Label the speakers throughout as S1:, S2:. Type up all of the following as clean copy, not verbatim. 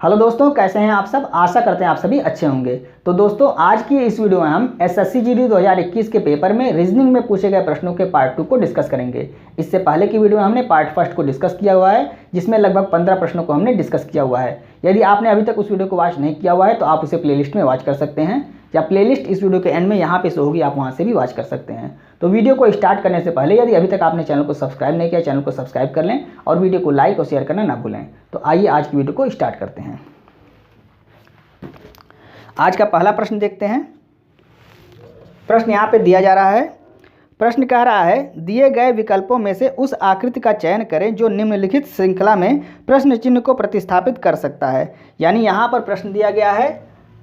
S1: Hello दोस्तों, कैसे हैं आप सब। आशा करते हैं आप सभी अच्छे होंगे। तो दोस्तों, आज की इस वीडियो में हम एसएससी जीडी 2021 के पेपर में रीजनिंग में पूछे गए प्रश्नों के पार्ट 2 को डिस्कस करेंगे। इससे पहले की वीडियो में हमने पार्ट 1 को डिस्कस किया हुआ है, जिसमें लगभग 15 प्रश्नों को हमने डिस्कस किया हुआ है। यदि आपने अभी तक उस वीडियो को वॉच नहीं किया हुआ है तो आप उसे प्लेलिस्ट में वॉच कर सकते हैं, या प्लेलिस्ट इस वीडियो के एंड में यहाँ पे शो होगी, आप वहाँ से भी वॉच कर सकते हैं। तो वीडियो को स्टार्ट करने से पहले यदि अभी तक आपने चैनल को सब्सक्राइब नहीं किया, चैनल को सब्सक्राइब कर लें और वीडियो को लाइक और शेयर करना ना भूलें। तो आइए आज की वीडियो को स्टार्ट करते हैं। आज का पहला प्रश्न देखते हैं। प्रश्न यहाँ पे दिया जा रहा है। प्रश्न कह रहा है, दिए गए विकल्पों में से उस आकृति का चयन करें जो निम्नलिखित श्रृंखला में प्रश्न चिन्ह को प्रतिस्थापित कर सकता है। यानी यहाँ पर प्रश्न दिया गया है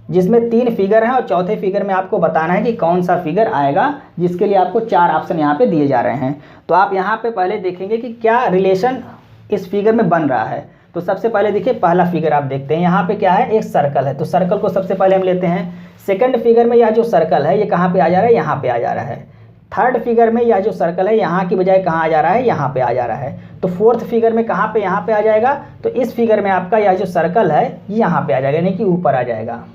S1: जिसमें 3 फिगर हैं और चौथे फिगर में आपको बताना है कि कौन सा फिगर आएगा, जिसके लिए आपको 4 ऑप्शन यहाँ पे दिए जा रहे हैं। तो आप यहाँ पे पहले देखेंगे कि क्या रिलेशन इस फिगर में बन रहा है। तो सबसे पहले देखिए, पहला फिगर आप देखते हैं, यहाँ पे क्या है, एक सर्कल है। तो सर्कल को सबसे पहले हम लेते हैं। सेकंड फिगर में यह जो सर्कल है ये कहाँ पे आ जा रहा है, यहाँ पे आ जा रहा है। थर्ड फिगर में यह जो सर्कल है यहाँ की बजाय कहाँ आ जा रहा है, यहाँ पे आ जा रहा है। तो फोर्थ फिगर में कहाँ पे, यहाँ पे आ जाएगा। तो इस फिगर में आपका यह जो सर्कल है यहाँ पे आ जाएगा, यानी कि ऊपर आ जाएगा।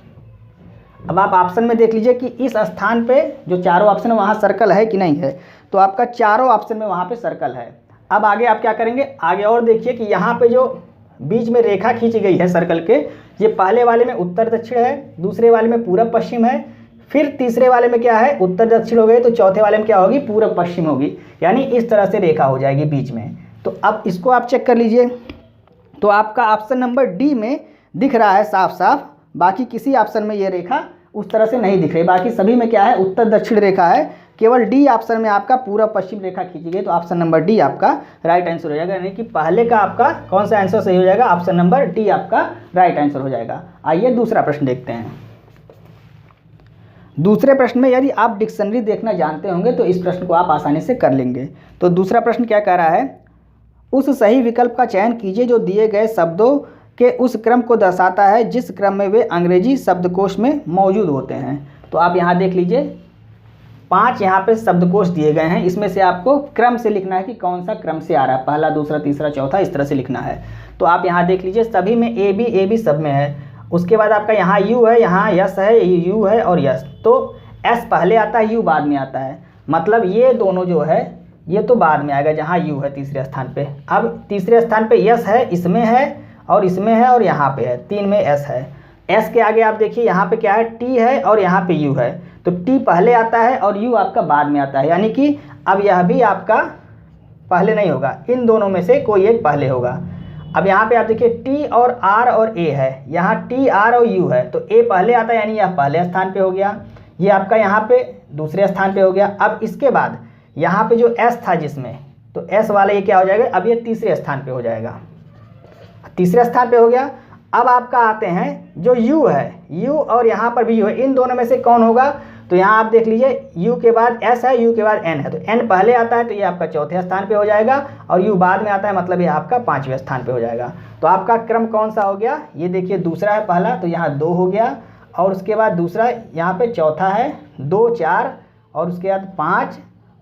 S1: अब आप ऑप्शन में देख लीजिए कि इस स्थान पे जो चारों ऑप्शन है वहाँ सर्कल है कि नहीं है। तो आपका चारों ऑप्शन में वहाँ पे सर्कल है। अब आगे आप क्या करेंगे, आगे और देखिए कि यहाँ पे जो बीच में रेखा खींची गई है सर्कल के, ये पहले वाले में उत्तर दक्षिण है, दूसरे वाले में पूरब पश्चिम है, फिर तीसरे वाले में क्या है, उत्तर दक्षिण हो गए, तो चौथे वाले में क्या होगी, पूरब पश्चिम होगी। यानी इस तरह से रेखा हो जाएगी बीच में। तो अब इसको आप चेक कर लीजिए। तो आपका ऑप्शन नंबर डी में दिख रहा है साफ साफ, बाकी किसी ऑप्शन में ये रेखा उस तरह से नहीं दिख रही। बाकी सभी में क्या है, उत्तर दक्षिण रेखा है। केवल डी ऑप्शन में आपका पूरा पश्चिम रेखा खींची गई। तो ऑप्शन नंबर डी आपका राइट आंसर हो जाएगा, यानी कि पहले का आपका कौन सा आंसर सही हो जाएगा, ऑप्शन नंबर डी आपका राइट आंसर हो जाएगा। आइए दूसरा प्रश्न देखते हैं। दूसरे प्रश्न में यदि आप डिक्शनरी देखना जानते होंगे तो इस प्रश्न को आप आसानी से कर लेंगे। तो दूसरा प्रश्न क्या कह रहा है, उस सही विकल्प का चयन कीजिए जो दिए गए शब्दों के उस क्रम को दर्शाता है जिस क्रम में वे अंग्रेजी शब्दकोश में मौजूद होते हैं। तो आप यहाँ देख लीजिए, 5 यहाँ पे शब्दकोश दिए गए हैं। इसमें से आपको क्रम से लिखना है कि कौन सा क्रम से आ रहा है, पहला, दूसरा, तीसरा, चौथा, इस तरह से लिखना है। तो आप यहाँ देख लीजिए, सभी में ए बी सब में है। उसके बाद आपका यहाँ यू है, यहाँ यस है, यू है और यस। तो एस पहले आता है, यू बाद में आता है। मतलब ये दोनों जो है ये तो बाद में आएगा, जहाँ यू है तीसरे स्थान पे। अब तीसरे स्थान पे यस है, इसमें है और इसमें है और यहाँ पे है, 3 में एस है। एस के आगे आप देखिए यहाँ पे क्या है, टी है और यहाँ पे यू है। तो टी पहले आता है और यू आपका बाद में आता है, यानी कि अब यह भी आपका पहले नहीं होगा, इन दोनों में से कोई एक पहले होगा। अब यहाँ पे आप देखिए टी और आर और ए है, यहाँ टी आर और यू है। तो ए पहले आता है, यानी यह पहले स्थान पे हो गया, ये आपका यहाँ पे दूसरे स्थान पे हो गया। अब इसके बाद यहाँ पे जो एस था जिसमें, तो एस वाला ये क्या हो जाएगा, अब ये तीसरे स्थान पे हो जाएगा, तीसरे स्थान पे हो गया। अब आपका आते हैं जो यू है, यू और यहाँ पर भी यू है, इन दोनों में से कौन होगा। तो यहाँ आप देख लीजिए, यू के बाद एस है, यू के बाद एन है। तो एन पहले आता है तो ये आपका चौथे स्थान पे हो जाएगा और यू बाद में आता है, मतलब ये आपका 5वें स्थान पे हो जाएगा। तो आपका क्रम कौन सा हो गया, ये देखिए दूसरा है पहला, तो यहाँ 2 हो गया और उसके बाद दूसरा यहाँ पे चौथा है 2 4 और उसके बाद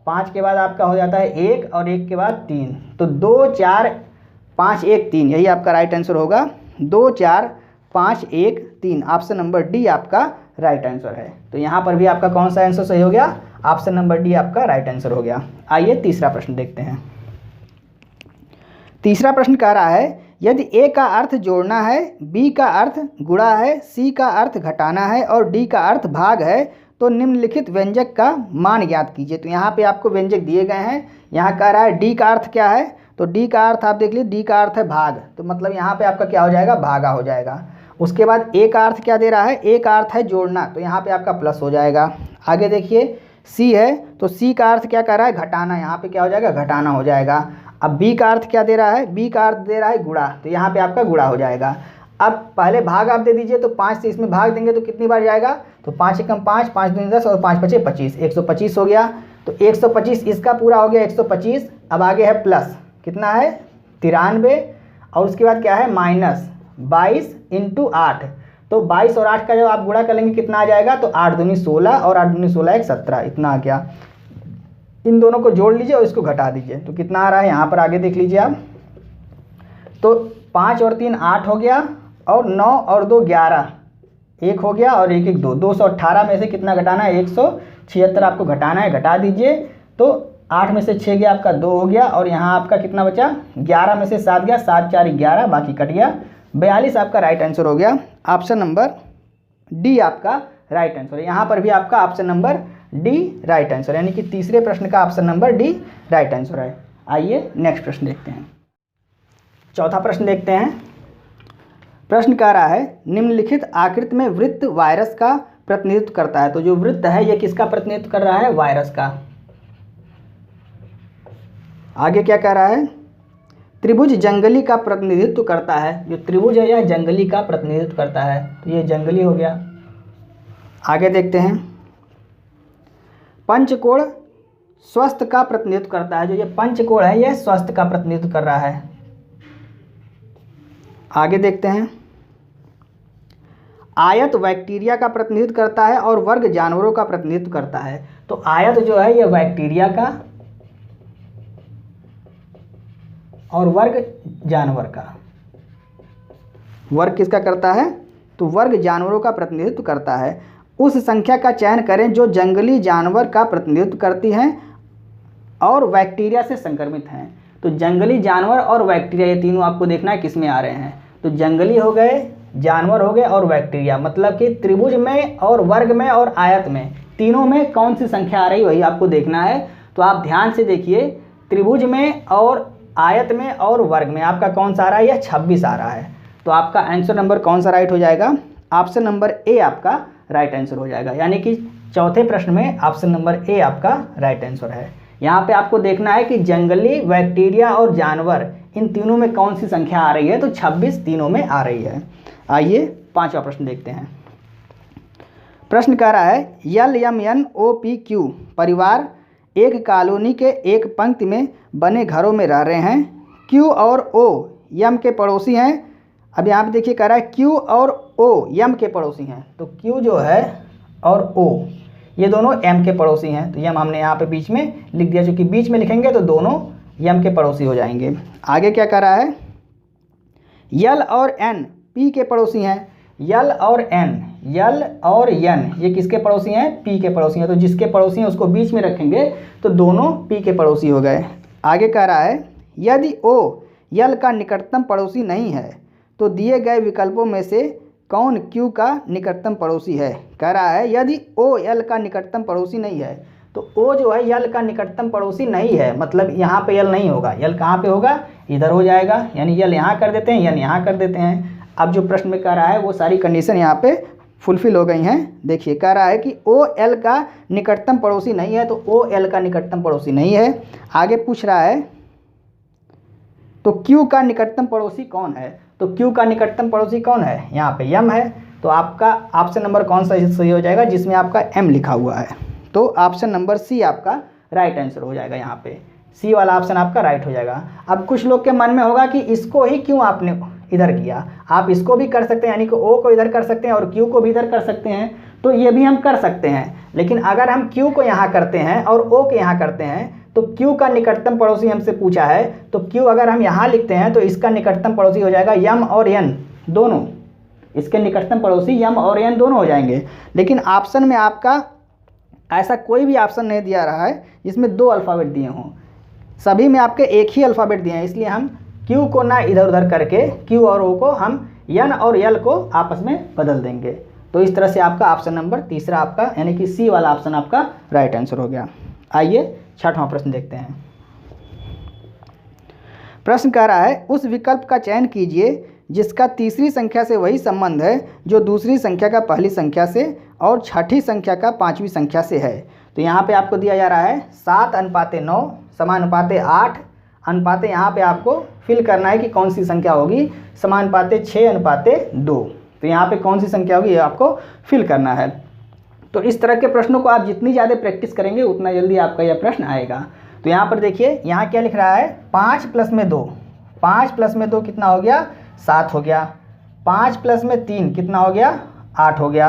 S1: 5 के बाद आपका हो जाता है 1 और 1 के बाद 3। तो 2 4 5 1 3, यही आपका राइट आंसर होगा। 2 4 5 1 3, ऑप्शन नंबर डी आपका राइट आंसर है। तो यहाँ पर भी आपका कौन सा आंसर सही हो गया, ऑप्शन नंबर डी आपका राइट आंसर हो गया। आइए तीसरा प्रश्न देखते हैं। तीसरा प्रश्न कह रहा है, यदि ए का अर्थ जोड़ना है, बी का अर्थ गुणा है, सी का अर्थ घटाना है और डी का अर्थ भाग है तो निम्नलिखित व्यंजक का मान ज्ञात कीजिए। तो यहाँ पे आपको व्यंजक दिए गए हैं। यहाँ कह रहा है डी का अर्थ क्या है, तो डी का अर्थ आप देख लीजिए, डी का अर्थ है भाग, तो मतलब यहाँ पे आपका क्या हो जाएगा, भागा हो जाएगा। उसके बाद ए का अर्थ क्या दे रहा है, ए का अर्थ है जोड़ना, तो यहाँ पे आपका प्लस हो जाएगा। आगे देखिए सी है, तो सी का अर्थ क्या कर रहा है, घटाना, यहाँ पे क्या हो जाएगा, घटाना हो जाएगा। अब बी का अर्थ क्या दे रहा है, बी का अर्थ दे रहा है गुणा, तो यहाँ पे आपका गुणा हो जाएगा। अब पहले भाग आप दे दीजिए, तो 5 से इसमें भाग देंगे तो कितनी बार जाएगा, तो 5 एकम 5, 5 दूनी 10 और 5 पचे 25, 125 हो गया। तो 125 इसका पूरा हो गया 125। अब आगे है प्लस, कितना है 93 और उसके बाद क्या है माइनस 22 × 8। तो 22 और 8 का जब आप गुणा कर लेंगे कितना आ जाएगा, तो 8 दूनी 16 और 8 दूनी 16 1 17, इतना आ गया। इन दोनों को जोड़ लीजिए और इसको घटा दीजिए, तो कितना आ रहा है यहाँ पर आगे देख लीजिए आप। तो 5 और 3 8 हो गया और 9 और 2 11, 1 हो गया और 1 1 2, 218 में से कितना घटाना है, 176 आपको घटाना है, घटा दीजिए। तो 8 में से 6 गया आपका 2 हो गया, और यहाँ आपका कितना बचा, 11 में से 7 गया, 7 4 11, बाकी कट गया, 42 आपका राइट आंसर हो गया। ऑप्शन नंबर डी आपका राइट आंसर है। यहाँ पर भी आपका option number D right answer, यानी कि तीसरे प्रश्न का option number D right answer है। आइए नेक्स्ट प्रश्न देखते हैं। चौथा प्रश्न देखते हैं। प्रश्न कह रहा है निम्नलिखित आकृति में वृत्त वायरस का प्रतिनिधित्व करता है। तो जो वृत्त है ये किसका प्रतिनिधित्व कर रहा है, वायरस का। आगे क्या कह रहा है, त्रिभुज जंगली का प्रतिनिधित्व करता है। जो त्रिभुज है यह जंगली का प्रतिनिधित्व करता है, तो ये जंगली हो गया। आगे देखते हैं, पंचकोण स्वस्थ का प्रतिनिधित्व करता है। जो ये पंचकोण है यह स्वस्थ का प्रतिनिधित्व कर रहा है। आगे देखते हैं, आयत बैक्टीरिया का प्रतिनिधित्व करता है और वर्ग जानवरों का प्रतिनिधित्व करता है। तो आयत जो है यह बैक्टीरिया का और वर्ग जानवर का। वर्ग किसका करता है, तो वर्ग जानवरों का प्रतिनिधित्व करता है। उस संख्या का चयन करें जो जंगली जानवर का प्रतिनिधित्व करती हैं और बैक्टीरिया से संक्रमित हैं। तो जंगली जानवर और बैक्टीरिया ये तीनों आपको देखना है किस में आ रहे हैं। तो जंगली हो गए, जानवर हो गए और बैक्टीरिया, मतलब कि त्रिभुज में और वर्ग में और आयत में तीनों में कौन सी संख्या आ रही है वही आपको देखना है। तो आप ध्यान से देखिए, त्रिभुज में और आयत में और वर्ग में आपका कौन सा आ रहा है, यह 26 आ रहा है। तो आपका आंसर नंबर कौन सा राइट हो जाएगा, ऑप्शन नंबर ए आपका राइट आंसर हो जाएगा। यानी कि चौथे प्रश्न में ऑप्शन नंबर ए आपका राइट आंसर है। यहाँ पे आपको देखना है कि जंगली, बैक्टीरिया और जानवर इन तीनों में कौन सी संख्या आ रही है। तो 26 तीनों में आ रही है। आइए पांचवा प्रश्न देखते हैं। प्रश्न कह रहा है LMNOPQ परिवार एक कॉलोनी के एक पंक्ति में बने घरों में रह रहे हैं। Q और O M के पड़ोसी हैं। अब यहाँ पे देखिए कह रहा है Q और O M के पड़ोसी हैं। तो Q जो है और O ये दोनों M के पड़ोसी हैं। तो M हमने यहाँ पे बीच में लिख दिया, चूँकि बीच में लिखेंगे तो दोनों M के पड़ोसी हो जाएंगे। आगे क्या कह रहा है, L और N P के पड़ोसी हैं। L और N ये किसके पड़ोसी हैं, P के पड़ोसी हैं। तो जिसके पड़ोसी हैं उसको बीच में रखेंगे तो दोनों P के पड़ोसी हो गए। आगे कह रहा है यदि O L का निकटतम पड़ोसी नहीं है तो दिए गए विकल्पों में से कौन Q का निकटतम पड़ोसी है। कह रहा है यदि O L का निकटतम पड़ोसी नहीं है, तो O जो है L का निकटतम पड़ोसी नहीं है, मतलब यहाँ पे L नहीं होगा। L कहाँ पे होगा, इधर हो जाएगा, यानी L यहाँ कर देते हैं, L यहाँ कर देते हैं। अब जो प्रश्न में कह रहा है वो सारी कंडीशन यहाँ पे फुलफिल हो गई हैं। देखिए कह रहा है कि O L का निकटतम पड़ोसी नहीं है, तो O L का निकटतम पड़ोसी नहीं है। आगे पूछ रहा है तो Q का निकटतम पड़ोसी कौन है। तो Q का निकटतम पड़ोसी कौन है, यहाँ पे M है। तो आपका ऑप्शन नंबर कौन सा सही हो जाएगा, जिसमें आपका M लिखा हुआ है। तो ऑप्शन नंबर सी आपका राइट आंसर हो जाएगा। यहाँ पे सी वाला ऑप्शन आपका राइट हो जाएगा। अब कुछ लोग के मन में होगा कि इसको ही क्यों आपने इधर किया, आप इसको भी कर सकते हैं, यानी कि O को इधर कर सकते हैं और Q को भी इधर कर सकते हैं। तो ये भी हम कर सकते हैं, लेकिन अगर हम Q को यहाँ करते हैं और O को यहाँ करते हैं तो Q का निकटतम पड़ोसी हमसे पूछा है, तो Q अगर हम यहाँ लिखते हैं तो इसका निकटतम पड़ोसी हो जाएगा M और N दोनों। इसके निकटतम पड़ोसी M और N दोनों हो जाएंगे। लेकिन ऑप्शन में आपका ऐसा कोई भी ऑप्शन नहीं दिया रहा है जिसमें दो अल्फ़ाबेट दिए हों, सभी में आपके एक ही अल्फ़ाबेट दिए हैं। इसलिए हम Q को ना इधर उधर करके Q और O को हम N और L को आपस में बदल देंगे। तो इस तरह से आपका ऑप्शन नंबर तीसरा आपका यानी कि सी वाला ऑप्शन आपका राइट आंसर हो गया। आइए छठवां प्रश्न देखते हैं। प्रश्न कह रहा है उस विकल्प का चयन कीजिए जिसका तीसरी संख्या से वही संबंध है जो दूसरी संख्या का पहली संख्या से और छठी संख्या का पांचवी संख्या से है। तो यहाँ पे आपको दिया जा रहा है 7:9 समानुपाते 8 अनुपाते, यहाँ पे आपको फिल करना है कि कौन सी संख्या होगी, समानुपाते 6:2। तो यहाँ पे कौन सी संख्या होगी ये आपको फिल करना है। तो इस तरह के प्रश्नों को आप जितनी ज़्यादा प्रैक्टिस करेंगे उतना जल्दी आपका यह प्रश्न आएगा। तो यहाँ पर देखिए यहाँ क्या लिख रहा है, 5 + 2, 5 + 2 कितना हो गया, 7 हो गया। 5 + 3 कितना हो गया, 8 हो गया।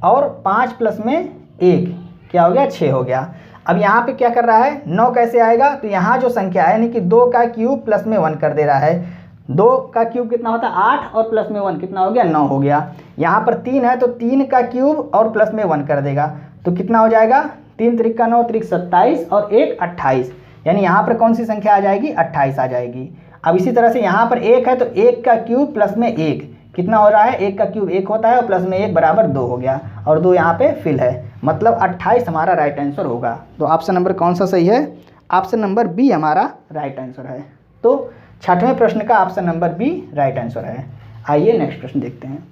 S1: और 5 + 1 क्या हो गया, 6 हो गया। अब यहाँ पे क्या कर रहा है, 9 कैसे आएगा, तो यहाँ जो संख्या है यानी कि 2 का क्यूब प्लस में 1 कर दे रहा है। 2 का क्यूब कितना होता है 8 और प्लस में 1 कितना हो गया 9 हो गया। यहाँ पर 3 है तो 3 का क्यूब और प्लस में 1 कर देगा तो कितना हो जाएगा 3 त्रिक का 9 त्रिक 27 और 1 28, यानी यहाँ पर कौन सी संख्या आ जाएगी 28 आ जाएगी। अब इसी तरह से यहाँ पर 1 है तो 1 का क्यूब प्लस में 1 कितना हो रहा है 1 का क्यूब 1 होता है और प्लस में 1 बराबर 2 हो गया और 2 यहाँ पे फिल है, मतलब 28 हमारा राइट आंसर होगा। तो ऑप्शन नंबर कौन सा सही है, ऑप्शन नंबर बी हमारा राइट आंसर है। तो 6वें प्रश्न का option number B right answer है। आइए नेक्स्ट प्रश्न देखते हैं।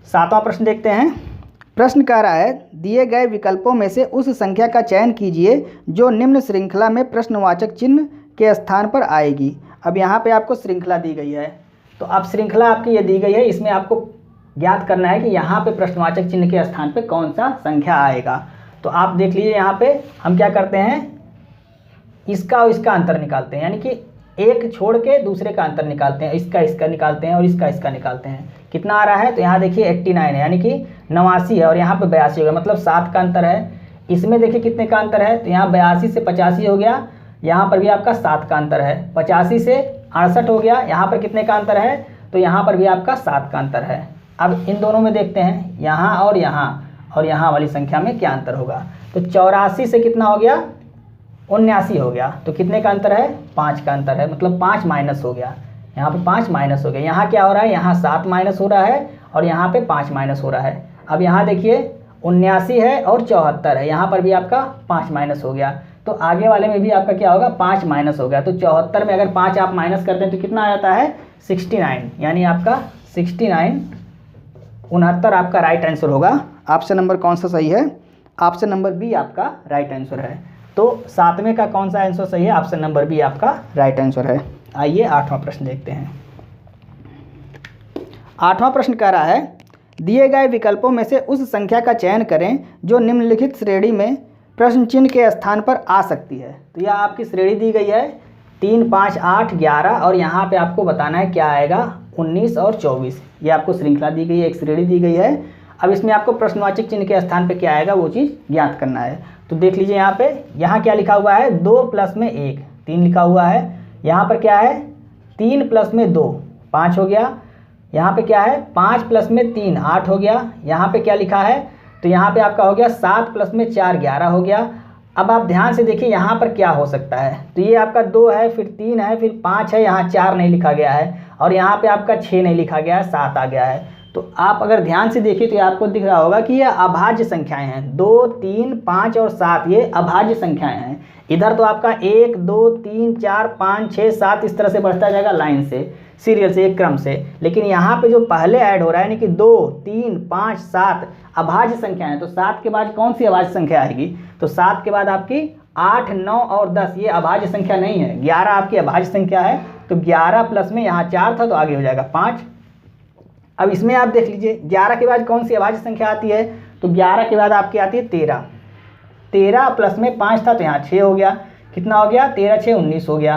S1: 7वां प्रश्न देखते हैं। प्रश्न कह रहा है दिए गए विकल्पों में से उस संख्या का चयन कीजिए जो निम्न श्रृंखला में प्रश्नवाचक चिन्ह के स्थान पर आएगी। अब यहाँ पे आपको श्रृंखला दी गई है, तो अब श्रृंखला आपकी ये दी गई है, इसमें आपको ज्ञात करना है कि यहाँ पे प्रश्नवाचक चिन्ह के स्थान पे कौन सा संख्या आएगा। तो आप देख लीजिए यहाँ पे हम क्या करते हैं, इसका और इसका अंतर निकालते हैं, यानी कि एक छोड़ के दूसरे का अंतर निकालते हैं, इसका निकालते हैं और इसका निकालते हैं। कितना आ रहा है तो यहाँ देखिए 89 है, यानी कि 89 है और यहाँ पे 82 हो गया, मतलब 7 का अंतर है। इसमें देखिए कितने का अंतर है तो यहाँ 82 से 85 हो गया, यहाँ पर भी आपका 7 का अंतर है। 85 से 68 हो गया, यहाँ पर कितने का अंतर है तो यहाँ पर भी आपका 7 का अंतर है। अब इन दोनों में देखते हैं यहाँ और यहाँ वाली संख्या में क्या अंतर होगा। तो 84 से कितना हो गया 79 हो गया, तो कितने का अंतर है 5 का अंतर है, मतलब 5 माइनस हो गया, यहाँ पे 5 माइनस हो गया। यहाँ क्या हो रहा है, यहाँ 7 माइनस हो रहा है और यहाँ पे 5 माइनस हो रहा है। अब यहाँ देखिए 79 है और 74 है, यहाँ पर भी आपका 5 माइनस हो गया, तो आगे वाले में भी आपका क्या होगा 5 माइनस हो गया। तो 74 में अगर 5 आप माइनस करते हैं तो कितना आ जाता है 69, यानी आपका 69 69 आपका राइट आंसर होगा। ऑप्शन नंबर कौन सा सही है, ऑप्शन नंबर बी आपका राइट आंसर है। तो 7वें का कौन सा आंसर सही है, ऑप्शन नंबर बी आपका राइट आंसर है। आइए 8वां प्रश्न देखते हैं। 8वां प्रश्न कह रहा है दिए गए विकल्पों में से उस संख्या का चयन करें जो निम्नलिखित श्रेणी में प्रश्न चिन्ह के स्थान पर आ सकती है। तो यह आपकी श्रेणी दी गई है 3, 5, 8, 11 और यहाँ पे आपको बताना है क्या आएगा 19 और 24। ये आपको श्रृंखला दी गई है, एक श्रेणी दी गई है। अब इसमें आपको प्रश्नवाचक चिन्ह के स्थान पे क्या आएगा वो चीज़ ज्ञात करना है। तो देख लीजिए यहाँ पे, यहाँ क्या लिखा हुआ है 2 प्लस में 1 3 लिखा हुआ है। यहाँ पर क्या है 3 प्लस में 2 5 हो गया। यहाँ पे क्या है 5 प्लस में 3 8 हो गया। यहाँ पे क्या लिखा है तो यहाँ पे आपका हो गया 7 प्लस में 4 11 हो गया। अब आप ध्यान से देखिए यहाँ पर क्या हो सकता है, तो ये आपका 2 है, फिर 3 है, फिर 5 है, यहाँ 4 नहीं लिखा गया है और यहाँ पे आपका 6 नहीं लिखा गया है, 7 आ गया है। तो आप अगर ध्यान से देखिए तो आपको दिख रहा होगा कि ये अभाज्य संख्याएं हैं। 2, 3, 5 और 7 ये अभाज्य संख्याएं हैं। इधर तो आपका 1, 2, 3, 4, 5, 6, 7 इस तरह से बढ़ता जाएगा लाइन से, सीरियल से, एक क्रम से। लेकिन यहाँ पे जो पहले ऐड हो रहा है यानी कि 2, 3, 5, 7 अभाज्य संख्या है। तो 7 के बाद कौन सी अभाज्य संख्या आएगी, तो 7 के बाद आपकी 8, 9 और 10 ये अभाज्य संख्या नहीं है। 11 आपकी अभाज्य संख्या है, तो 11 प्लस में यहाँ 4 था तो आगे हो जाएगा 5। अब इसमें आप देख लीजिए 11 के बाद कौन सी अभाज्य संख्या आती है, तो 11 के बाद आपकी आती है 13। 13 प्लस में 5 था तो यहाँ 6 हो गया, कितना हो गया 13 6 19 हो गया।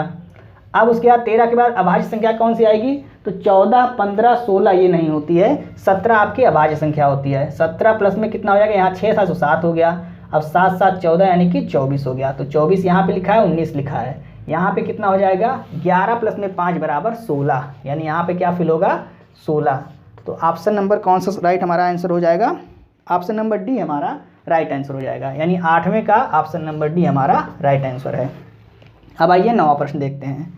S1: अब उसके बाद 13 के बाद अभाज्य संख्या कौन सी आएगी, तो 14, 15, 16 ये नहीं होती है, 17 आपकी अभाज्य संख्या होती है। 17 प्लस में कितना हो जाएगा, यहाँ 6 था तो 7 हो गया। अब 7 7 14 यानी कि 24 हो गया। तो 24 यहाँ पे लिखा है, 19 लिखा है, यहाँ पे कितना हो जाएगा 11 प्लस में 5 बराबर 16, यानी यहाँ पे क्या फिल होगा 16। तो ऑप्शन नंबर कौन सा राइट हमारा आंसर हो जाएगा, ऑप्शन नंबर डी हमारा राइट आंसर हो जाएगा, यानी 8वें का ऑप्शन नंबर डी हमारा राइट आंसर है। अब आइए 9वां प्रश्न देखते हैं।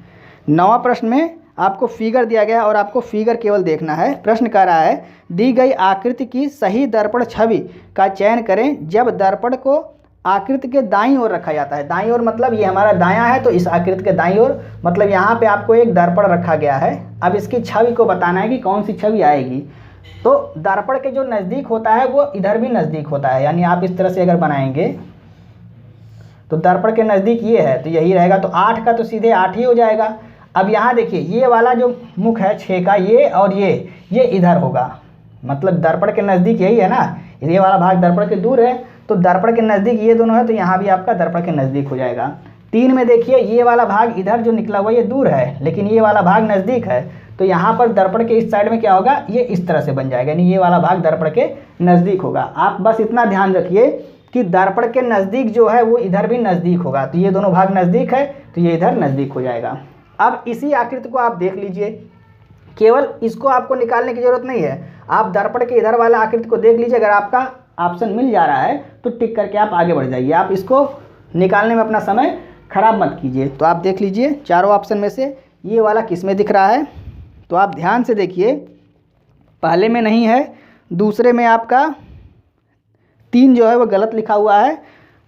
S1: 9वां प्रश्न में आपको फिगर दिया गया है और आपको फिगर केवल देखना है। प्रश्न कह रहा है दी गई आकृति की सही दर्पण छवि का चयन करें जब दर्पण को आकृति के दाईं ओर रखा जाता है। दाईं ओर मतलब ये हमारा दायां है, तो इस आकृति के दाईं ओर मतलब यहाँ पे आपको एक दर्पण रखा गया है। अब इसकी छवि को बताना है कि कौन सी छवि आएगी। तो दर्पण के जो नज़दीक होता है वो इधर भी नज़दीक होता है, यानी आप इस तरह से अगर बनाएंगे तो दर्पण के नज़दीक ये है तो यही रहेगा, तो 8 का तो सीधे 8 ही हो जाएगा। अब यहाँ देखिए ये वाला जो मुख है 6 का, ये और ये इधर होगा, मतलब दर्पण के नज़दीक यही है ना, ये वाला भाग दर्पण के दूर है, तो दर्पण के नज़दीक ये दोनों है, तो यहाँ भी आपका दर्पण के नज़दीक हो जाएगा। 3 में देखिए ये वाला भाग इधर जो निकला हुआ ये दूर है, लेकिन ये वाला भाग नज़दीक है, तो यहाँ पर दर्पण के इस साइड में क्या होगा, ये इस तरह से बन जाएगा, यानी ये वाला भाग दर्पण के नज़दीक होगा। आप बस इतना ध्यान रखिए कि दर्पण के नज़दीक जो है वो इधर भी नज़दीक होगा, तो ये दोनों भाग नज़दीक है तो ये इधर नज़दीक हो जाएगा। अब इसी आकृति को आप देख लीजिए, केवल इसको आपको निकालने की जरूरत नहीं है, आप दर्पण के इधर वाला आकृति को देख लीजिए। अगर आपका ऑप्शन मिल जा रहा है तो टिक करके आप आगे बढ़ जाइए, आप इसको निकालने में अपना समय खराब मत कीजिए। तो आप देख लीजिए चारों ऑप्शन में से ये वाला किस में दिख रहा है, तो आप ध्यान से देखिए, पहले में नहीं है, दूसरे में आपका 3 जो है वो गलत लिखा हुआ है,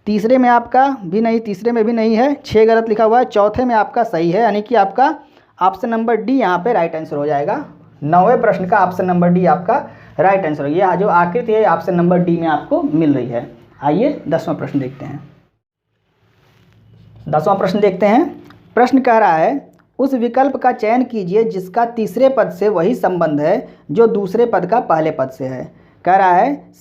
S1: तीसरे में आपका भी नहीं, तीसरे में भी नहीं है, 6 गलत लिखा हुआ है, चौथे में आपका सही है, यानी कि आपका ऑप्शन नंबर डी यहाँ पे राइट आंसर हो जाएगा। 9वें प्रश्न का ऑप्शन नंबर डी आपका राइट आंसर हो। यह जो आकृति है ऑप्शन नंबर डी में आपको मिल रही है। आइए 10वां प्रश्न देखते हैं। 10वां प्रश्न देखते हैं। प्रश्न कह रहा है उस विकल्प का चयन कीजिए जिसका तीसरे पद से वही संबंध है जो दूसरे पद का पहले पद से है। कह रहा है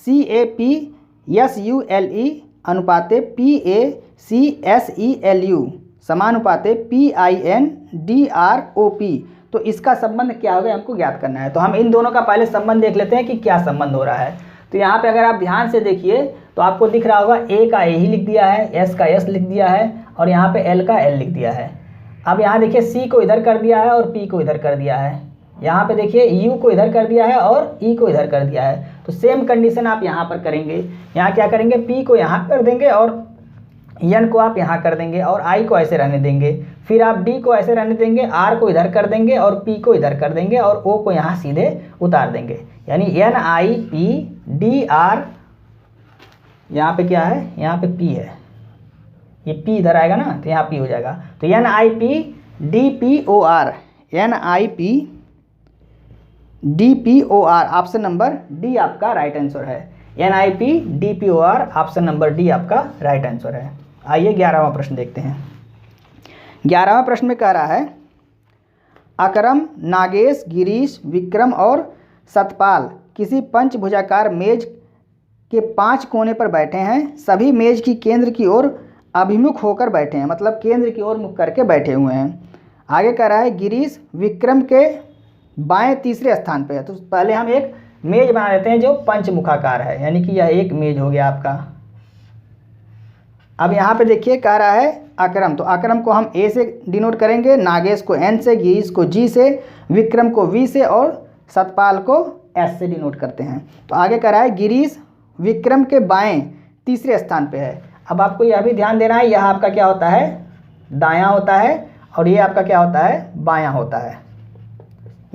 S1: CAPSULE अनुपाते PACSELU समानुपाते PINDROP। तो इसका संबंध क्या होगा हमको ज्ञात करना है। तो हम इन दोनों का पहले संबंध देख लेते हैं कि क्या संबंध हो रहा है। तो यहाँ पे अगर आप ध्यान से देखिए तो आपको दिख रहा होगा A का A ही लिख दिया है, S का S लिख दिया है और यहाँ पे L का L लिख दिया है। अब यहाँ देखिए C को इधर कर दिया है और P को इधर कर दिया है। यहाँ पे देखिए U को इधर कर दिया है और E को इधर कर दिया है। तो सेम कंडीशन आप यहाँ पर करेंगे। यहाँ क्या करेंगे, P को यहाँ कर देंगे और N को आप यहाँ कर देंगे और I को ऐसे रहने देंगे। फिर आप D को ऐसे रहने देंगे, R को इधर कर देंगे और P को इधर कर देंगे और O को यहाँ सीधे उतार देंगे। यानी NIPDR, यहाँ पे क्या है, यहाँ पे P है, ये P इधर आएगा ना तो यहाँ P हो जाएगा। तो NIPDPOR, NIPDPOR option number D आपका राइट आंसर है। NIPDPOR ऑप्शन नंबर डी आपका राइट आंसर है। आइए 11वां प्रश्न देखते हैं। 11वां प्रश्न में कह रहा है अकरम, नागेश, गिरीश, विक्रम और सतपाल किसी पंचभुजाकार मेज के 5 कोने पर बैठे हैं। सभी मेज की केंद्र की ओर अभिमुख होकर बैठे हैं, मतलब केंद्र की ओर मुख करके बैठे हुए हैं। आगे कह रहा है गिरीश विक्रम के बाएं तीसरे स्थान पर है। तो पहले हम एक मेज बना लेते हैं जो पंचमुखाकार है, यानी कि यह एक मेज हो गया आपका। अब यहाँ पे देखिए कह रहा है अकरम, तो अकरम को हम A से डिनोट करेंगे, नागेश को N से, गिरीश को G से, विक्रम को V से और सतपाल को S से डिनोट करते हैं। तो आगे कह रहा है गिरीश विक्रम के बाएं तीसरे स्थान पे है। अब आपको यह भी ध्यान देना है, यह आपका क्या होता है, दायां होता है और ये आपका क्या होता है, बायां होता है।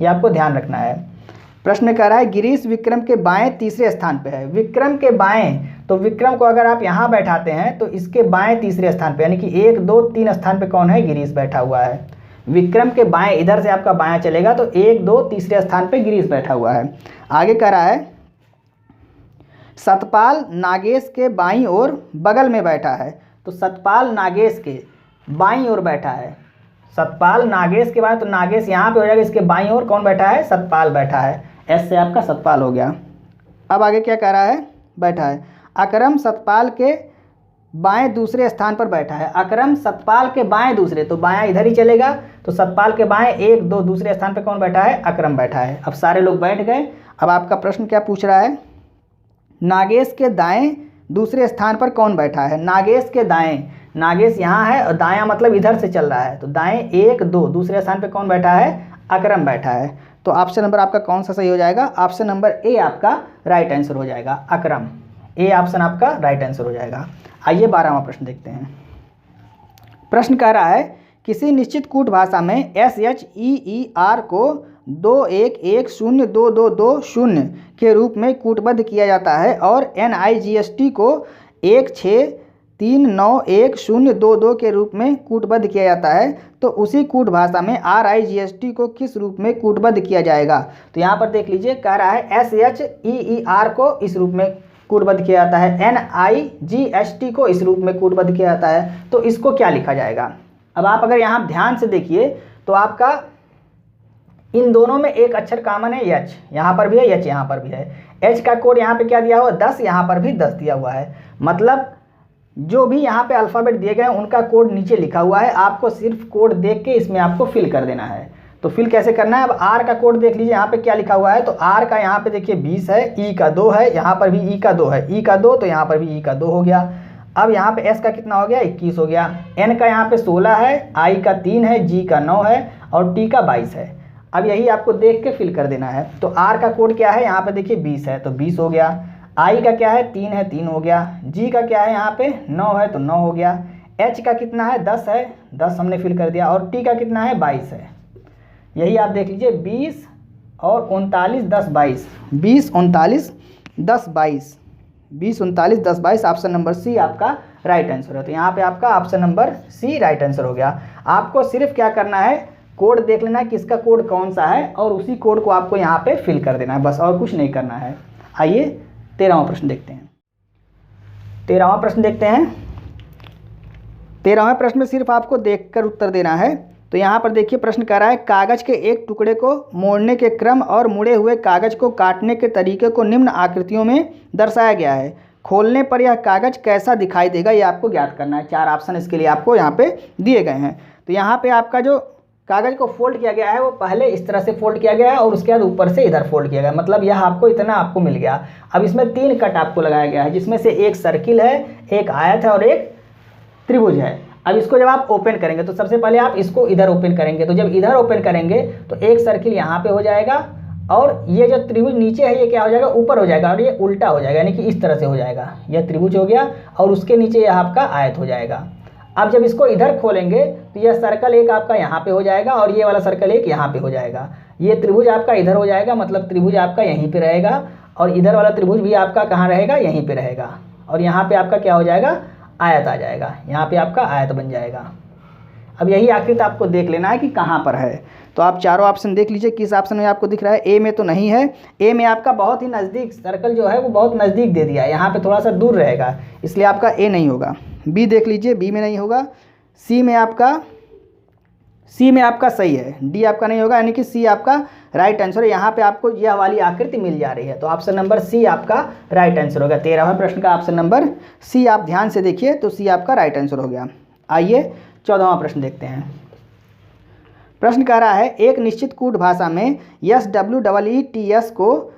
S1: यह आपको ध्यान रखना है। प्रश्न कह रहा है गिरीश विक्रम के बाएं तीसरे स्थान पे है। विक्रम के बाएं, तो विक्रम को अगर आप यहाँ बैठाते हैं तो इसके बाएं तीसरे स्थान पे, यानी कि 1 2 3 स्थान पे कौन है, गिरीश बैठा हुआ है। विक्रम के बाएं, इधर से आपका बायां चलेगा तो 1 2 तीसरे स्थान पे गिरीश बैठा हुआ है। आगे कह रहा है सतपाल नागेश के बाईं ओर बगल में बैठा है। तो सतपाल नागेश के बाईं ओर बैठा है। सतपाल नागेश के बाएं, तो नागेश यहाँ पे हो जाएगा, इसके बाईं ओर कौन बैठा है, सतपाल बैठा है। S से आपका सतपाल हो गया। अब आगे क्या कह रहा है, बैठा है अकरम सतपाल के बाएं दूसरे स्थान पर बैठा है। अकरम सतपाल के बाएं दूसरे, तो बायां इधर ही चलेगा, तो सतपाल के बाएं 1 2 दूसरे स्थान पर कौन बैठा है, अकरम बैठा है। अब सारे लोग बैठ गए। अब आपका प्रश्न क्या पूछ रहा है, नागेश के दाएं दूसरे स्थान पर कौन बैठा है। नागेश के दाएं, नागेश यहाँ है और दायां मतलब इधर से चल रहा है, तो दाएं 1 2 दूसरे स्थान पर कौन बैठा है, अकरम बैठा है। तो ऑप्शन नंबर आपका कौन सा सही हो जाएगा, ऑप्शन नंबर ए आपका राइट आंसर हो जाएगा, अकरम। ए ऑप्शन आपका राइट आंसर हो जाएगा। आइए 12वां प्रश्न देखते हैं। प्रश्न कह रहा है किसी निश्चित कूट भाषा में SHEER को 21102220 के रूप में कूटबद्ध किया जाता है और NIGST को 163910222 के रूप में कूटबद्ध किया जाता है। तो उसी कूट भाषा में RIGST को किस रूप में कूटबद्ध किया जाएगा। तो यहाँ पर देख लीजिए कह रहा है SHEER को इस रूप में कूटबद्ध किया जाता है, NIGST को इस रूप में कूटबद्ध किया जाता है। तो इसको क्या लिखा जाएगा। अब आप अगर यहाँ ध्यान से देखिए तो आपका इन दोनों में एक अक्षर कॉमन है, H यहाँ पर भी है, H यहाँ पर भी है। H का कोड यहाँ पे क्या दिया हुआ है, 10, यहाँ पर भी 10 दिया हुआ है। मतलब जो भी यहाँ पे अल्फ़ाबेट दिए गए हैं उनका कोड नीचे लिखा हुआ है, आपको सिर्फ कोड देख के इसमें आपको फिल कर देना है। तो फिल कैसे करना है, अब R का कोड देख लीजिए यहाँ पे क्या लिखा हुआ है। तो R का यहाँ पे देखिए 20 है, E का 2 है, यहाँ पर भी E का 2 है, E का 2 तो यहाँ पर भी E का 2 हो गया। अब यहाँ पे s का कितना हो गया 21 हो गया, n का यहाँ पे 16 है, i का 3 है, g का 9 है और t का 22 है। अब यही आपको देख के फिल कर देना है। तो r का कोड क्या है यहाँ पे देखिए 20 है तो 20 हो गया, i का क्या है 3 है 3 हो गया, g का क्या है यहाँ पे 9 है तो 9 हो गया, h का कितना है 10 है 10 हमने फिल कर दिया और t का कितना है 22 है। यही आप देख लीजिए 20 और 39 10 22, 20 39 10 22, 20 39 10 22, ऑप्शन नंबर सी आपका राइट आंसर है। तो यहाँ पे आपका option number C right answer हो गया। आपको सिर्फ क्या करना है, कोड देख लेना है किसका कोड कौन सा है और उसी कोड को आपको यहाँ पे फिल कर देना है, बस और कुछ नहीं करना है। आइए 13वां प्रश्न देखते हैं। 13वां प्रश्न देखते हैं। 13वें प्रश्न में सिर्फ आपको देखकर उत्तर देना है। तो यहाँ पर देखिए प्रश्न कह रहा है, कागज के एक टुकड़े को मोड़ने के क्रम और मुड़े हुए कागज को काटने के तरीके को निम्न आकृतियों में दर्शाया गया है। खोलने पर यह कागज कैसा दिखाई देगा, ये आपको ज्ञात करना है। 4 ऑप्शन इसके लिए आपको यहाँ पे दिए गए हैं। तो यहाँ पे आपका जो कागज को फोल्ड किया गया है वो पहले इस तरह से फोल्ड किया गया है और उसके बाद ऊपर से इधर फोल्ड किया गया, मतलब यह आपको इतना आपको मिल गया। अब इसमें 3 कट आपको लगाया गया है, जिसमें से एक सर्किल है, एक आयत है और एक त्रिभुज है। अब इसको जब आप ओपन करेंगे तो सबसे पहले आप इसको इधर ओपन करेंगे, तो जब इधर ओपन करेंगे तो एक सर्किल यहाँ पे हो जाएगा और ये जो त्रिभुज नीचे है ये क्या हो जाएगा, ऊपर हो जाएगा और ये उल्टा हो जाएगा, यानी कि इस तरह से हो जाएगा। यह त्रिभुज हो गया और उसके नीचे यह आपका आयत हो जाएगा। अब जब इसको इधर खोलेंगे तो यह सर्कल एक आपका यहाँ पे हो जाएगा और ये वाला सर्कल एक यहाँ पे हो जाएगा। ये त्रिभुज आपका इधर हो जाएगा, मतलब त्रिभुज आपका यहीं पे रहेगा और इधर वाला त्रिभुज भी आपका कहाँ रहेगा, यहीं पे रहेगा। और यहाँ पे आपका क्या हो जाएगा, आयत आ जाएगा, यहाँ पे आपका आयत बन जाएगा। अब यही आकृति आपको देख लेना है कि कहाँ पर है। तो आप चारों ऑप्शन देख लीजिए किस ऑप्शन में आपको दिख रहा है। ए में तो नहीं है, ए में आपका बहुत ही नज़दीक सर्कल जो है वो बहुत नज़दीक दे दिया है, यहाँ पे थोड़ा सा दूर रहेगा, इसलिए आपका ए नहीं होगा। बी देख लीजिए, बी में नहीं होगा। सी में आपका सही है, डी आपका नहीं होगा, यानी कि सी आपका राइट आंसर है। यहाँ पे आपको यह वाली आकृति मिल जा रही है, तो ऑप्शन नंबर सी आपका राइट आंसर होगा। 13वें प्रश्न का ऑप्शन नंबर सी आप ध्यान से देखिए, तो सी आपका राइट आंसर हो गया। आइए 14वां प्रश्न देखते हैं। प्रश्न कह रहा है, एक निश्चित कूट भाषा में SWEETS को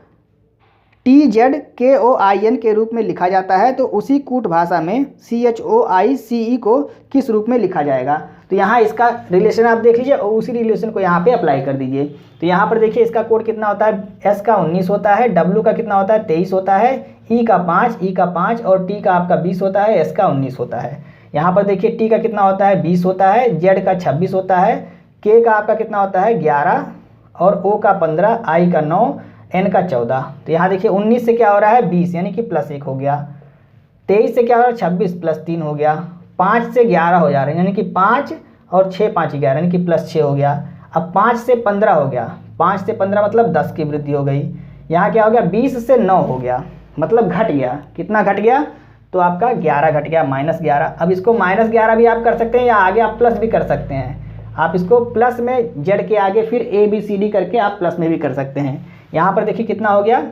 S1: TZKOIN के रूप में लिखा जाता है, तो उसी कूट भाषा में CHOICE को किस रूप में लिखा जाएगा। तो यहाँ इसका रिलेशन आप देख लीजिए और उसी रिलेशन को यहाँ पे अप्लाई कर दीजिए। तो यहाँ पर देखिए इसका कोड कितना होता है, S का 19 होता है, W का कितना होता है 23 होता है, E का 5 और T का आपका 20 होता है, S का 19 होता है। यहाँ पर देखिए T का कितना होता है 20 होता है, Z का 26 होता है, K का आपका कितना होता है 11 और O का 15, I का 9, N का 14। तो यहाँ देखिए 19 से क्या हो रहा है 20, यानी कि +1 हो गया। 23 से क्या हो रहा है 26 +3 हो गया। 5 से 11 हो जा रहे हैं, यानी कि 5 और 6 5 11, यानी कि +6 हो गया। अब 5 से 15 हो गया, 5 से 15 मतलब 10 की वृद्धि हो गई। यहाँ क्या हो गया 20 से 9 हो गया, मतलब घट गया। कितना घट गया, तो आपका 11 घट गया, -11। अब इसको -11 भी आप कर सकते हैं या आगे आप प्लस भी कर सकते हैं। आप इसको प्लस में जेड के आगे फिर ABCD करके आप प्लस में भी कर सकते हैं। यहाँ पर देखिए कितना हो गया,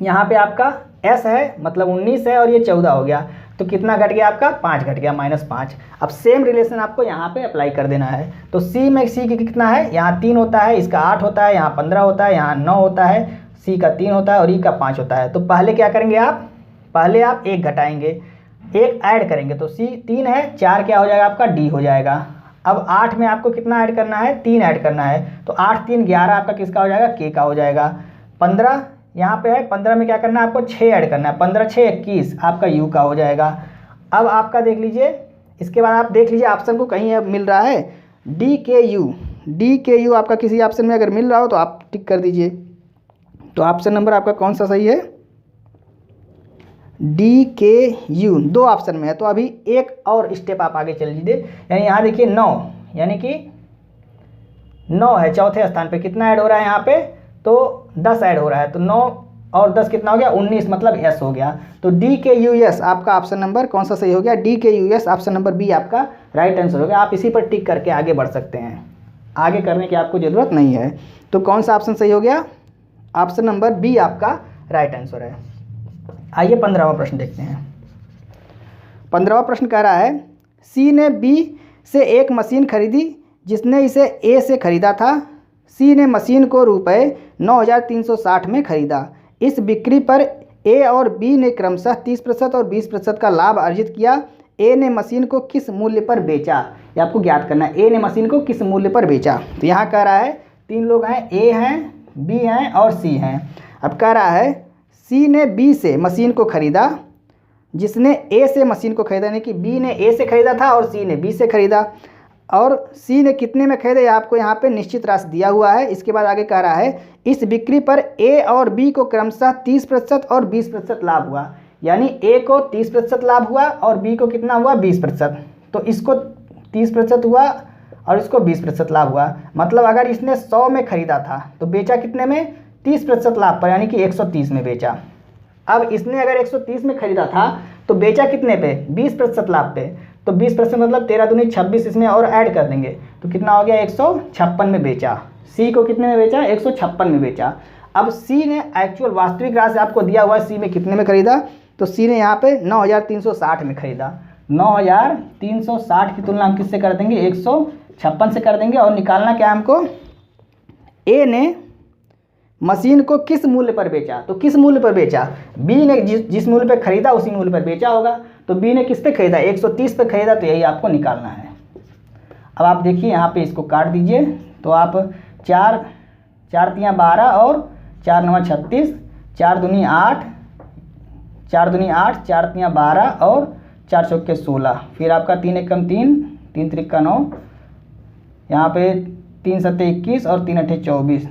S1: यहाँ पे आपका S है मतलब 19 है और ये 14 हो गया, तो कितना घट गया आपका 5 घट गया, -5। अब सेम रिलेशन आपको यहाँ पे अप्लाई कर देना है। तो C में C की कितना है, यहाँ 3 होता है, इसका 8 होता है, यहाँ 15 होता है, यहाँ 9 होता है, C का 3 होता है और E का 5 होता है। तो पहले क्या करेंगे आप, पहले आप 1 घटाएंगे, 1 ऐड करेंगे, तो C 3 है, 4 क्या हो जाएगा आपका D हो जाएगा। अब 8 में आपको कितना ऐड करना है, 3 ऐड करना है, तो 8 3 11 आपका किसका हो जाएगा, K का हो जाएगा। 15 यहाँ पे है, 15 में क्या करना है आपको 6 ऐड करना है, 15 6 21 आपका U का हो जाएगा। अब आपका देख लीजिए, इसके बाद आप देख लीजिए ऑप्शन को कहीं मिल रहा है DKU आपका किसी ऑप्शन में अगर मिल रहा हो तो आप टिक कर दीजिए। तो ऑप्शन नंबर आपका कौन सा सही है, DKU 2 ऑप्शन में है। तो अभी एक और स्टेप आप आगे चल लीजिए, यानी यहाँ देखिए 9, यानी कि 9 है चौथे स्थान पे, कितना ऐड हो रहा है यहाँ पे, तो 10 ऐड हो रहा है, तो 9 और 10 कितना हो गया 19, मतलब S हो गया। तो DKUS आपका ऑप्शन नंबर कौन सा सही हो गया, DKUS ऑप्शन नंबर बी आपका राइट आंसर हो गया। आप इसी पर टिक करके आगे बढ़ सकते हैं, आगे करने की आपको ज़रूरत नहीं है। तो कौन सा ऑप्शन सही हो गया, ऑप्शन नंबर बी आपका राइट आंसर है। आइए 15वां प्रश्न देखते हैं। 15वां प्रश्न कह रहा है, C ने B से एक मशीन खरीदी जिसने इसे A से खरीदा था। C ने मशीन को ₹9,360 में खरीदा। इस बिक्री पर ए और बी ने क्रमशः 30% और 20% का लाभ अर्जित किया। ए ने मशीन को किस मूल्य पर बेचा, ये आपको ज्ञात करना है। ए ने मशीन को किस मूल्य पर बेचा। तो यहाँ कह रहा है 3 लोग हैं, ए हैं, बी हैं और सी हैं। अब कह रहा है सी ने बी से मशीन को खरीदा, जिसने ए से मशीन को खरीदा, यानी कि बी ने ए से खरीदा था और सी ने बी से खरीदा। और सी ने कितने में खरीदा, ये आपको यहाँ पे निश्चित राशि दिया हुआ है। इसके बाद आगे कह रहा है इस बिक्री पर ए और बी को क्रमशः 30% और 20% लाभ हुआ, यानी ए को 30% लाभ हुआ और बी को कितना हुआ 20%। तो इसको 30% हुआ और इसको 20% लाभ हुआ। मतलब अगर इसने 100 में खरीदा था तो बेचा कितने में, 30% लाभ पर, यानी कि 130 में बेचा। अब इसने अगर 130 में खरीदा था तो बेचा कितने पे, 20% लाभ पे। तो 20% मतलब 13 दूनी 26, इसमें और ऐड कर देंगे तो कितना हो गया, 156 में बेचा। सी को कितने में बेचा, 156 में बेचा। अब सी ने एक्चुअल वास्तविक राशि आपको दिया हुआ है, सी में कितने में खरीदा, तो सी ने यहाँ पे 9360 में खरीदा। 9360 की तुलना हम किससे कर देंगे, 156 से कर देंगे। और निकालना क्या है हमको, ए ने मशीन को किस मूल्य पर बेचा। तो किस मूल्य पर बेचा, बी ने जिस मूल्य पर खरीदा उसी मूल्य पर बेचा होगा। तो बी ने किस पे खरीदा, 130 पे खरीदा। तो यही आपको निकालना है। अब आप देखिए यहाँ पे इसको काट दीजिए तो आप 4 तियाँ 12 और 4 9 36, 4 दूनी 8, 4 दूनी 8, 4 तियाँ 12 और 4 चौके 16। फिर आपका 3 एकम 3, 3 त्रिक्का 9, यहाँ पे 3 सत्ते 21 और 3 अट्ठे 24,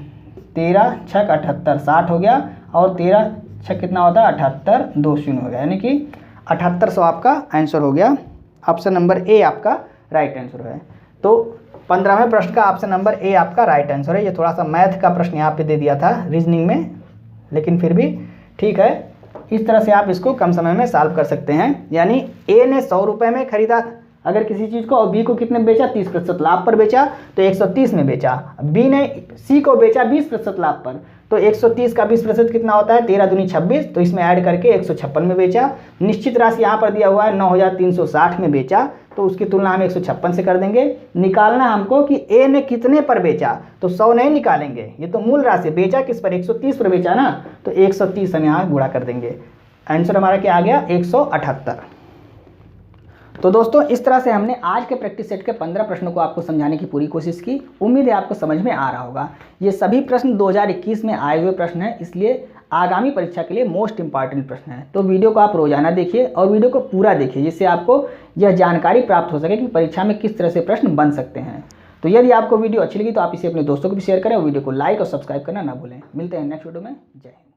S1: 13 छक 78, 60 हो गया। और 13 छक कितना होता है, 78, 2 शून्य हो गया, यानी कि 7800 आपका आंसर हो गया। ऑप्शन नंबर ए आपका राइट आंसर है। तो 15वें प्रश्न का ऑप्शन नंबर ए आपका राइट आंसर है। ये थोड़ा सा मैथ का प्रश्न यहाँ पे दे दिया था रीजनिंग में, लेकिन फिर भी ठीक है। इस तरह से आप इसको कम समय में सॉल्व कर सकते हैं। यानी ए ने 100 रुपये में खरीदा अगर किसी चीज़ को, और बी को कितने में बेचा, 30% लाभ पर बेचा, तो 130 में बेचा। बी ने सी को बेचा 20% लाभ पर, तो 130 का 20% कितना होता है, 13 दूनी 26। तो इसमें ऐड करके 156 में बेचा। निश्चित राशि यहाँ पर दिया हुआ है 9360 में बेचा, तो उसकी तुलना हम 156 से कर देंगे। निकालना हमको कि ए ने कितने पर बेचा, तो 100 नहीं निकालेंगे, ये तो मूल राशि, बेचा किस पर, 130 पर बेचा ना, तो 130 हम यहाँ गुणा कर देंगे। आंसर हमारा क्या आ गया, 178। तो दोस्तों इस तरह से हमने आज के प्रैक्टिस सेट के 15 प्रश्नों को आपको समझाने की पूरी कोशिश की। उम्मीद है आपको समझ में आ रहा होगा। ये सभी प्रश्न 2021 में आए हुए प्रश्न हैं, इसलिए आगामी परीक्षा के लिए मोस्ट इंपॉर्टेंट प्रश्न है। तो वीडियो को आप रोजाना देखिए और वीडियो को पूरा देखिए, जिससे आपको यह जानकारी प्राप्त हो सके कि परीक्षा में किस तरह से प्रश्न बन सकते हैं। तो यदि आपको वीडियो अच्छी लगी तो आप इसे अपने दोस्तों को भी शेयर करें और वीडियो को लाइक और सब्सक्राइब करना ना भूलें। मिलते हैं नेक्स्ट वीडियो में। जय हिंद।